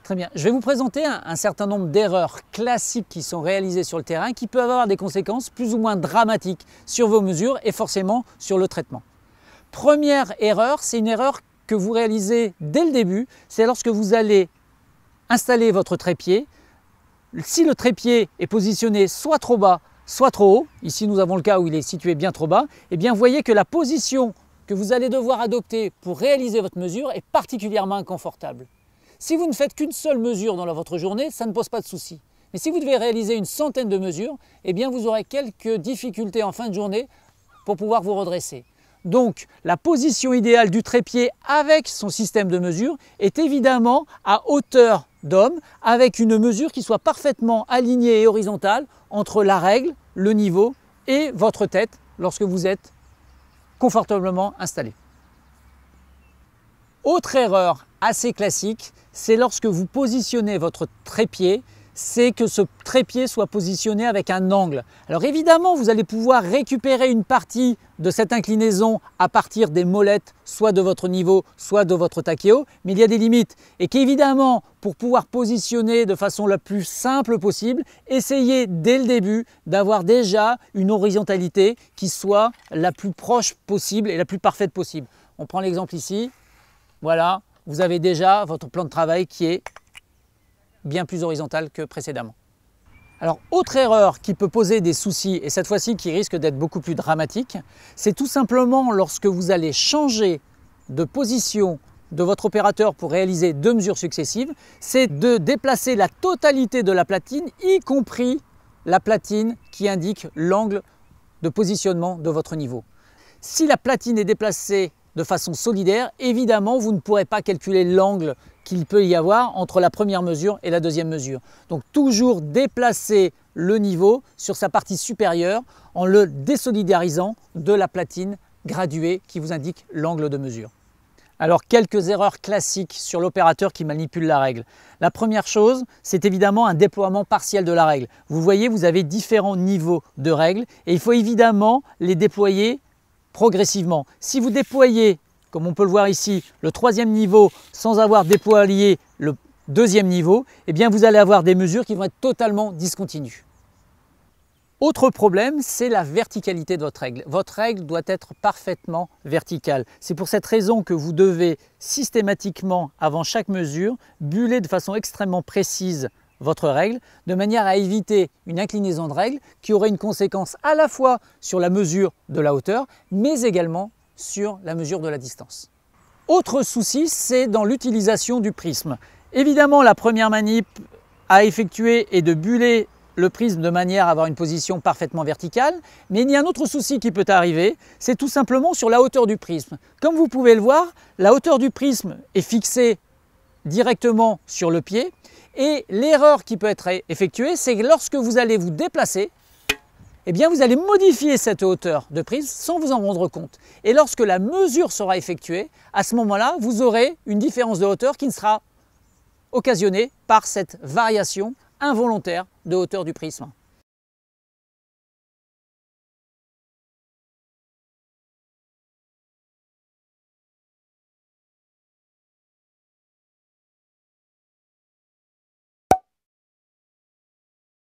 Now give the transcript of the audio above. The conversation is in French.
Très bien. Je vais vous présenter un certain nombre d'erreurs classiques qui sont réalisées sur le terrain qui peuvent avoir des conséquences plus ou moins dramatiques sur vos mesures et forcément sur le traitement. Première erreur, c'est une erreur que vous réalisez dès le début, c'est lorsque vous allez installer votre trépied. Si le trépied est positionné soit trop bas, soit trop haut, ici nous avons le cas où il est situé bien trop bas, eh bien vous voyez que la position que vous allez devoir adopter pour réaliser votre mesure est particulièrement inconfortable. Si vous ne faites qu'une seule mesure dans votre journée, ça ne pose pas de souci. Mais si vous devez réaliser une centaine de mesures, eh bien vous aurez quelques difficultés en fin de journée pour pouvoir vous redresser. Donc la position idéale du trépied avec son système de mesure est évidemment à hauteur d'homme avec une mesure qui soit parfaitement alignée et horizontale entre la règle, le niveau et votre tête lorsque vous êtes confortablement installé. Autre erreur assez classique, c'est lorsque vous positionnez votre trépied, c'est que ce trépied soit positionné avec un angle. Alors évidemment, vous allez pouvoir récupérer une partie de cette inclinaison à partir des molettes, soit de votre niveau, soit de votre tachéo, mais il y a des limites. Et qu'évidemment, pour pouvoir positionner de façon la plus simple possible, essayez dès le début d'avoir déjà une horizontalité qui soit la plus proche possible et la plus parfaite possible. On prend l'exemple ici, voilà, vous avez déjà votre plan de travail qui est bien plus horizontal que précédemment. Alors, autre erreur qui peut poser des soucis, et cette fois-ci qui risque d'être beaucoup plus dramatique, c'est tout simplement lorsque vous allez changer de position de votre opérateur pour réaliser deux mesures successives, c'est de déplacer la totalité de la platine, y compris la platine qui indique l'angle de positionnement de votre niveau. Si la platine est déplacée de façon solidaire, évidemment, vous ne pourrez pas calculer l'angle qu'il peut y avoir entre la première mesure et la deuxième mesure. Donc toujours déplacer le niveau sur sa partie supérieure en le désolidarisant de la platine graduée qui vous indique l'angle de mesure. Alors quelques erreurs classiques sur l'opérateur qui manipule la règle. La première chose, c'est évidemment un déploiement partiel de la règle. Vous voyez, vous avez différents niveaux de règles et il faut évidemment les déployer progressivement. Si vous déployez, comme on peut le voir ici, le troisième niveau sans avoir déployé le deuxième niveau, eh bien vous allez avoir des mesures qui vont être totalement discontinues. Autre problème, c'est la verticalité de votre règle. Votre règle doit être parfaitement verticale. C'est pour cette raison que vous devez systématiquement, avant chaque mesure, buller de façon extrêmement précise votre règle, de manière à éviter une inclinaison de règle qui aurait une conséquence à la fois sur la mesure de la hauteur, mais également sur la mesure de la distance. Autre souci, c'est dans l'utilisation du prisme. Évidemment, la première manip à effectuer est de buller le prisme de manière à avoir une position parfaitement verticale, mais il y a un autre souci qui peut arriver, c'est tout simplement sur la hauteur du prisme. Comme vous pouvez le voir, la hauteur du prisme est fixée directement sur le pied et l'erreur qui peut être effectuée, c'est que lorsque vous allez vous déplacer, eh bien vous allez modifier cette hauteur de prisme sans vous en rendre compte. Et lorsque la mesure sera effectuée, à ce moment-là, vous aurez une différence de hauteur qui sera occasionnée par cette variation involontaire de hauteur du prisme.